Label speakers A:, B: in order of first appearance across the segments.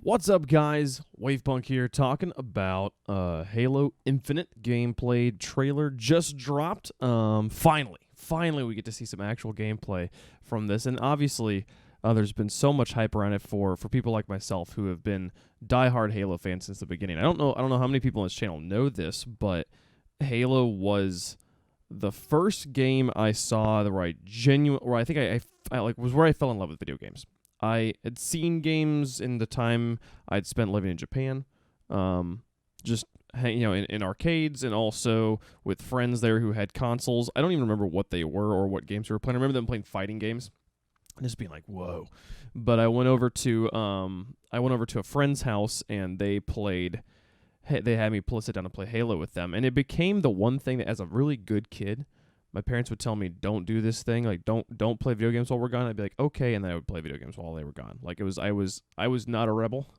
A: What's up, guys? WavePunk here, talking about Halo Infinite gameplay trailer just dropped. Finally, we get to see some actual gameplay from this, and obviously, there's been so much hype around it for people like myself who have been diehard Halo fans since the beginning. I don't know how many people on this channel know this, but Halo was the first game I saw where I think I was where I fell in love with video games. I had seen games in the time I'd spent living in Japan, just in arcades, and also with friends there who had consoles. I don't even remember what they were or what games we were playing. I remember them playing fighting games, and just being like, "Whoa!" But I went over to a friend's house, and they had me sit down and play Halo with them, and it became the one thing that, as a really good kid, my parents would tell me, don't do this thing, like don't play video games while we're gone. I'd be like, okay, and then I would play video games while they were gone. Like I was not a rebel,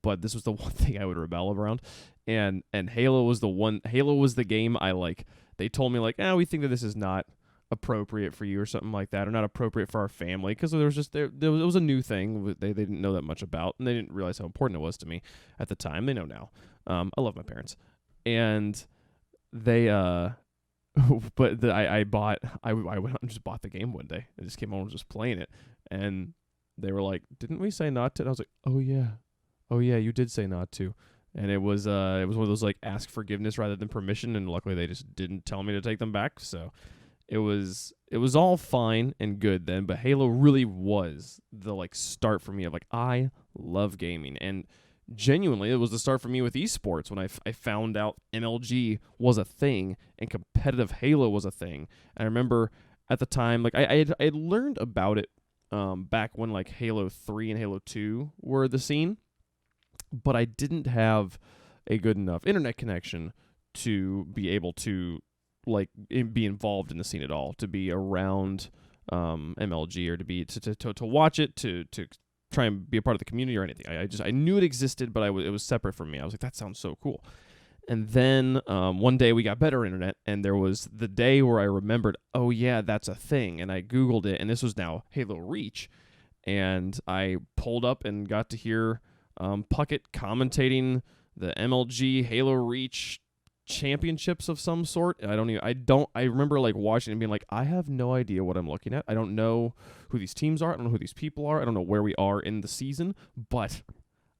A: but this was the one thing I would rebel around. And Halo was the game I like. They told me like, we think that this is not appropriate for you or something like that, or not appropriate for our family, because there was a new thing they didn't know that much about, and they didn't realize how important it was to me at the time. They know now. I love my parents, and they but I went out and just bought the game one day. I just came home and was just playing it, and they were like, "Didn't we say not to?" And I was like, "Oh yeah, you did say not to." And it was one of those like ask forgiveness rather than permission, and luckily they just didn't tell me to take them back. So it was all fine and good then. But Halo really was the like start for me of like, I love gaming, and genuinely, it was the start for me with esports when I found out MLG was a thing and competitive Halo was a thing. And I remember at the time, like I had learned about it back when like Halo 3 and Halo 2 were the scene, but I didn't have a good enough internet connection to be able to like be involved in the scene at all, to be around MLG, or to be to watch it, to try and be a part of the community or anything. I knew it existed, but it was separate from me. I was like, that sounds so cool. And then one day we got better internet, and there was the day where I remembered, oh yeah, that's a thing. And I Googled it, and this was now Halo Reach. And I pulled up and got to hear Puckett commentating the MLG Halo Reach championships of some sort. I remember like watching and being like, I have no idea what I'm looking at. I don't know who these teams are. I don't know who these people are. I don't know where we are in the season, but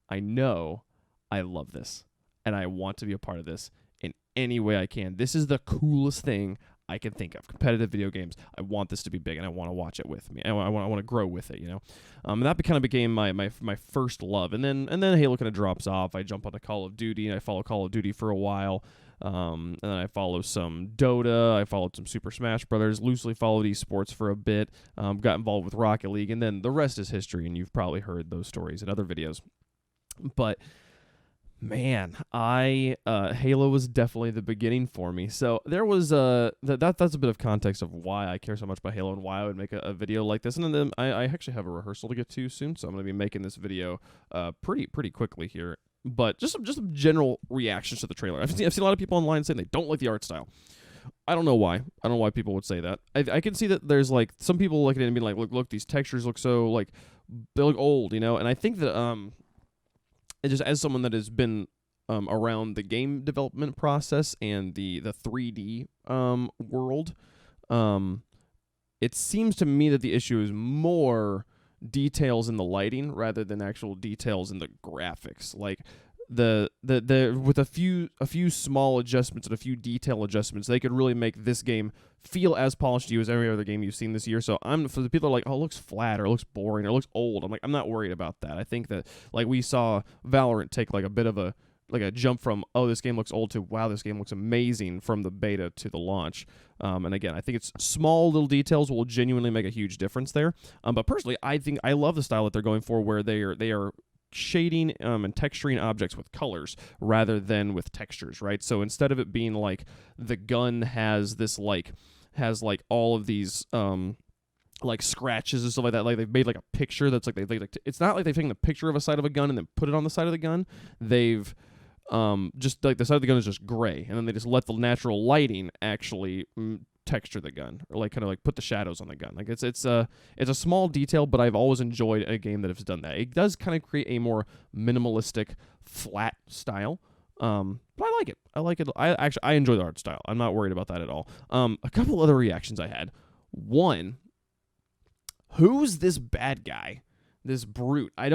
A: I know I love this, and I want to be a part of this in any way I can. This is the coolest thing I can think of. Competitive video games. I want this to be big, and I want to watch it with me. I want to grow with it, And that kind of became my first love. And then Halo kind of drops off. I jump onto Call of Duty, and I follow Call of Duty for a while. And then I follow some Dota. I followed some Super Smash Brothers. Loosely followed esports for a bit. Got involved with Rocket League, and then the rest is history. And you've probably heard those stories in other videos. But man, Halo was definitely the beginning for me. So there was that's a bit of context of why I care so much about Halo and why I would make a video like this. And then I actually have a rehearsal to get to soon, so I'm going to be making this video pretty quickly here. But just some general reactions to the trailer. I've seen a lot of people online saying they don't like the art style. I don't know why. I don't know why people would say that. I can see that there's like some people looking at it and being like, look, these textures look so like they look old, And I think that just as someone that has been around the game development process and the 3D world, it seems to me that the issue is more details in the lighting rather than actual details in the graphics. Like the with a few small adjustments and a few detail adjustments, they could really make this game feel as polished to you as every other game you've seen this year. So for the people that are like, oh, it looks flat or it looks boring or it looks old, I'm like, I'm not worried about that. I think that like we saw Valorant take like a bit of a jump from, oh, this game looks old to, wow, this game looks amazing, from the beta to the launch. And again, I think it's small little details will genuinely make a huge difference there. But personally, I think I love the style that they're going for, where they are shading and texturing objects with colors rather than with textures, right? So instead of it being like the gun has all of these like scratches and stuff like that, like they've made like a picture that's like it's not like they've taken the picture of a side of a gun and then put it on the side of the gun. They've just like the side of the gun is just gray, and then they just let the natural lighting actually texture the gun, or like kind of like put the shadows on the gun. Like it's a small detail, but I've always enjoyed a game that has done that. It does kind of create a more minimalistic, flat style. But I like it. I like it. I enjoy the art style. I'm not worried about that at all. A couple other reactions I had. One, who's this bad guy? This brute. I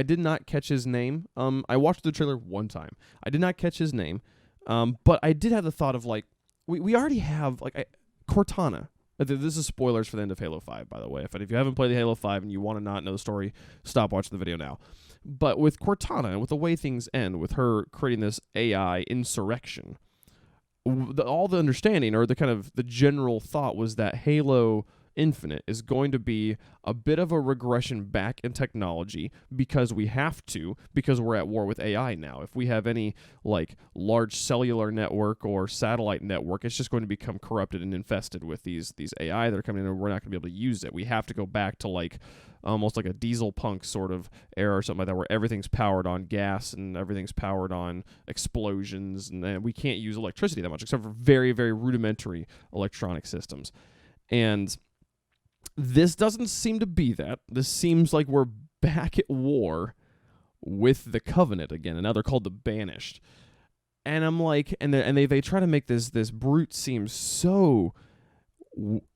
A: did not catch his name. I watched the trailer one time. I did not catch his name. But I did have the thought of like, we already have like Cortana. This is spoilers for the end of Halo 5, by the way. If you haven't played the Halo 5 and you want to not know the story, stop watching the video now. But with Cortana and with the way things end, with her creating this AI insurrection, all the understanding or the kind of the general thought was that Halo Infinite is going to be a bit of a regression back in technology because we have to, because we're at war with AI now. If we have any like large cellular network or satellite network, it's just going to become corrupted and infested with these AI that are coming in, and we're not going to be able to use it. We have to go back to like almost like a diesel punk sort of era or something like that, where everything's powered on gas and everything's powered on explosions, and we can't use electricity that much except for very, very rudimentary electronic systems. And this doesn't seem to be that. This seems like we're back at war with the Covenant again, and now they're called the Banished. And I'm like, and they try to make this brute seem so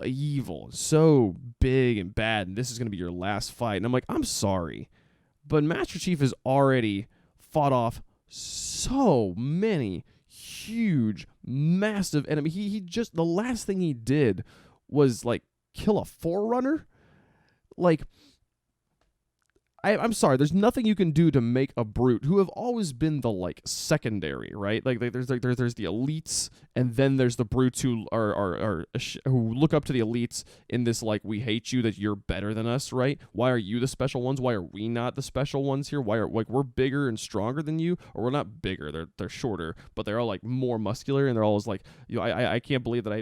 A: evil, so big and bad, and this is going to be your last fight. And I'm like, I'm sorry, but Master Chief has already fought off so many huge, massive enemies. He just, the last thing he did was like kill a Forerunner. Like, I'm sorry, there's nothing you can do to make a brute, who have always been the like secondary, right? Like there's the elites, and then there's the brutes who who look up to the elites in this like, we hate you, that you're better than us, right? Why are you the special ones? Why are we not the special ones here? Why are like we're bigger and stronger than you? Or we're not bigger, they're shorter, but they're all like more muscular, and they're always like, you know, I can't believe that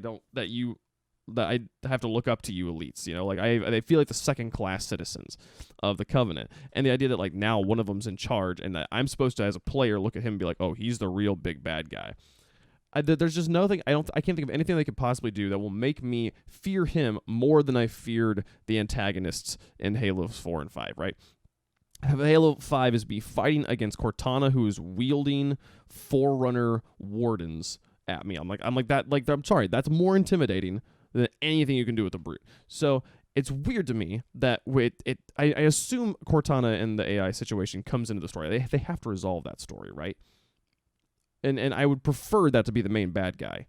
A: I have to look up to you elites, you know, like I feel like the second class citizens of the Covenant. And the idea that like now one of them's in charge, and that I'm supposed to, as a player, look at him and be like, oh, he's the real big bad guy. There's just nothing, I can't think of anything they could possibly do that will make me fear him more than I feared the antagonists in Halo 4 and 5, right? Halo 5 is be fighting against Cortana, who is wielding Forerunner wardens at me. I'm like that, like, I'm sorry, that's more intimidating than anything you can do with a brute. So it's weird to me that I assume Cortana and the AI situation comes into the story. They have to resolve that story, right? And I would prefer that to be the main bad guy.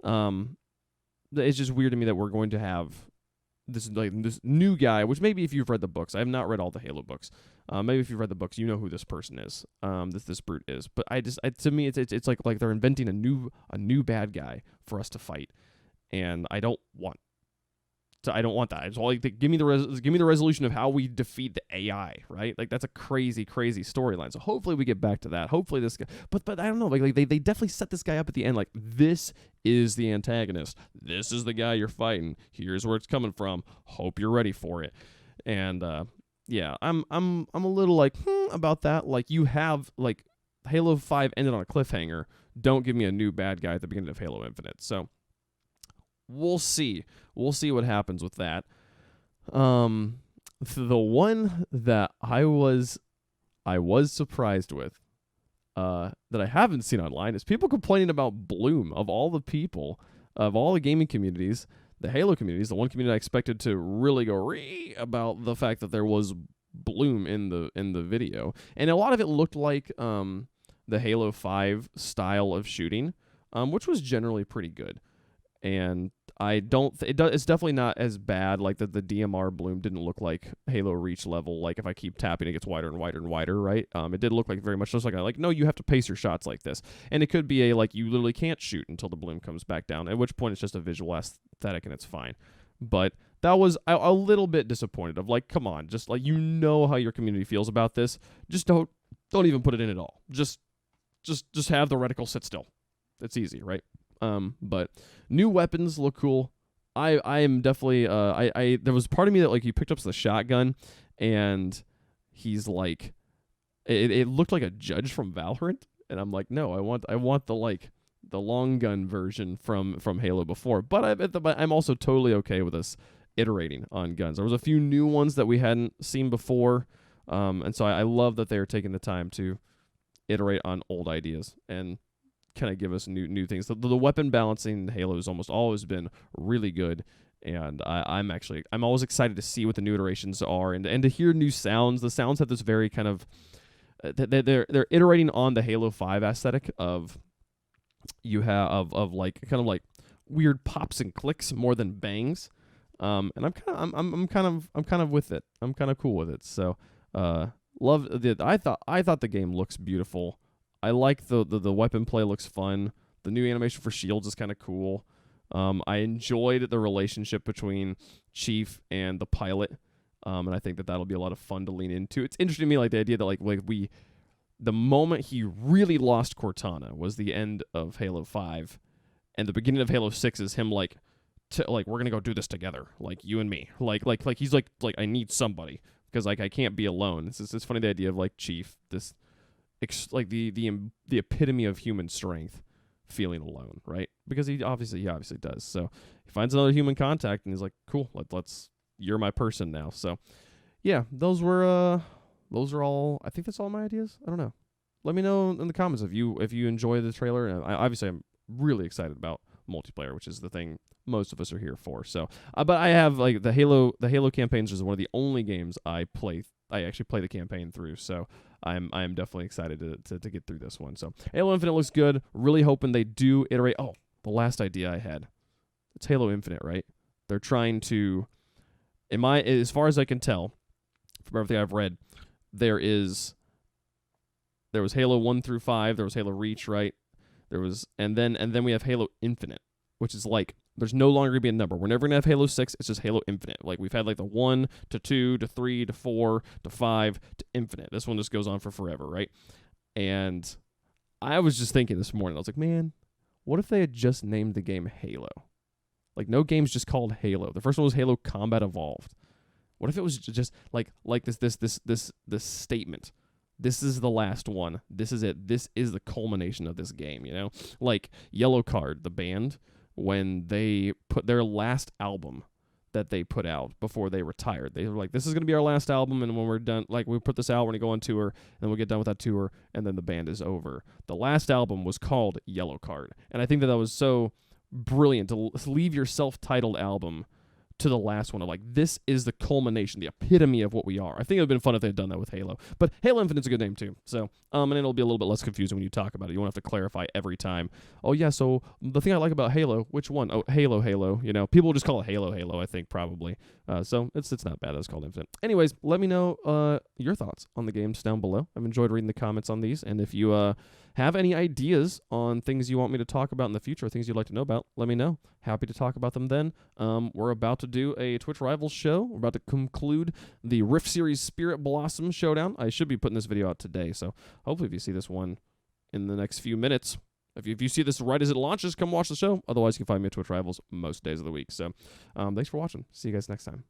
A: It's just weird to me that we're going to have this new guy, which maybe if you've read the books, I have not read all the Halo books. Maybe if you've read the books, you know who this person is. This brute is. But to me, it's like they're inventing a new bad guy for us to fight. And I don't want that. It's all like, give me the resolution of how we defeat the AI, right? Like, that's a crazy storyline. So hopefully we get back to that. Hopefully this guy, but I don't know. Like they definitely set this guy up at the end. Like, this is the antagonist. This is the guy you're fighting. Here's where it's coming from. Hope you're ready for it. And yeah, I'm a little like about that. Like, you have like Halo 5 ended on a cliffhanger. Don't give me a new bad guy at the beginning of Halo Infinite. So we'll see. We'll see what happens with that. The one that I was surprised with, that I haven't seen online, is people complaining about Bloom. Of all the people, of all the gaming communities, the Halo communities, the one community I expected to really go about the fact that there was Bloom in the video, and a lot of it looked like the Halo 5 style of shooting, which was generally pretty good. And it's definitely not as bad. Like the DMR Bloom didn't look like Halo Reach level. Like, if I keep tapping, it gets wider and wider and wider, right? It did look like very much just like no, you have to pace your shots like this. And it could be like you literally can't shoot until the Bloom comes back down, at which point it's just a visual aesthetic and it's fine. But that was a little bit disappointed of like, come on, just like, you know how your community feels about this. Just don't even put it in at all. Just have the reticle sit still. It's easy, right? But new weapons look cool. I am definitely there was part of me that like, he picked up the shotgun, and he's like, it looked like a judge from Valorant, and I'm like, no, I want the like long gun version from Halo before. But I'm also totally okay with us iterating on guns. There was a few new ones that we hadn't seen before, and so I love that they're taking the time to iterate on old ideas and kind of give us new things. The weapon balancing in Halo has almost always been really good, and I'm always excited to see what the new iterations are and to hear new sounds. The sounds have this very kind of they're iterating on the Halo 5 aesthetic of you have of like kind of like weird pops and clicks more than bangs. And I'm kind of with it. I'm kind of cool with it. So I thought the game looks beautiful. I like the weapon play looks fun. The new animation for shields is kind of cool. I enjoyed the relationship between Chief and the pilot. And I think that'll be a lot of fun to lean into. It's interesting to me, like the idea that the moment he really lost Cortana was the end of Halo 5, and the beginning of Halo 6 is him like we're gonna go do this together, like you and me, like he's like I need somebody because like I can't be alone. It's funny the idea of like Chief, this like the epitome of human strength, feeling alone, right? Because he obviously does. So he finds another human contact and he's like, cool, let's you're my person now. So yeah, those are all. I think that's all my ideas. I don't know. Let me know in the comments if you enjoy the trailer. And I'm really excited about multiplayer, which is the thing most of us are here for. So, but I have like the Halo campaigns is one of the only games I actually play the campaign through. So I'm definitely excited to get through this one. So Halo Infinite looks good. Really hoping they do iterate. Oh, the last idea I had. It's Halo Infinite, right? They're trying to, as far as I can tell, from everything I've read, there was Halo 1 through 5, there was Halo Reach, right? There was and then we have Halo Infinite, which is like there's no longer gonna be a number. We're never gonna have Halo 6, it's just Halo Infinite. Like we've had like the 1 to 2 to 3 to 4 to 5 to Infinite. This one just goes on for forever, right? And I was just thinking this morning, I was like, man, what if they had just named the game Halo? Like no game's just called Halo. The first one was Halo Combat Evolved. What if it was just like this statement? This is the last one. This is it. This is the culmination of this game, you know? Like Yellow Card, the band, when they put their last album that they put out before they retired, they were like, this is going to be our last album, and when we're done, like we put this out, we're going to go on tour, and we'll get done with that tour, and then the band is over. The last album was called Yellow Card, and I think that was so brilliant to leave your self-titled album to the last one of like, this is the culmination, the epitome of what we are. I think it would have been fun if they had done that with Halo. But Halo Infinite's a good name too. So, and it'll be a little bit less confusing when you talk about it. You won't have to clarify every time. Oh yeah, so the thing I like about Halo, which one? Oh, Halo. You know, people will just call it Halo, I think, probably. So it's not bad that it's called Infinite. Anyways, let me know your thoughts on the games down below. I've enjoyed reading the comments on these, and if you have any ideas on things you want me to talk about in the future, things you'd like to know about, let me know. Happy to talk about them then. We're about to do a Twitch Rivals show. We're about to conclude the Rift Series Spirit Blossom Showdown. I should be putting this video out today, so hopefully if you see this one in the next few minutes, if you see this right as it launches, come watch the show. Otherwise, you can find me at Twitch Rivals most days of the week. So thanks for watching. See you guys next time.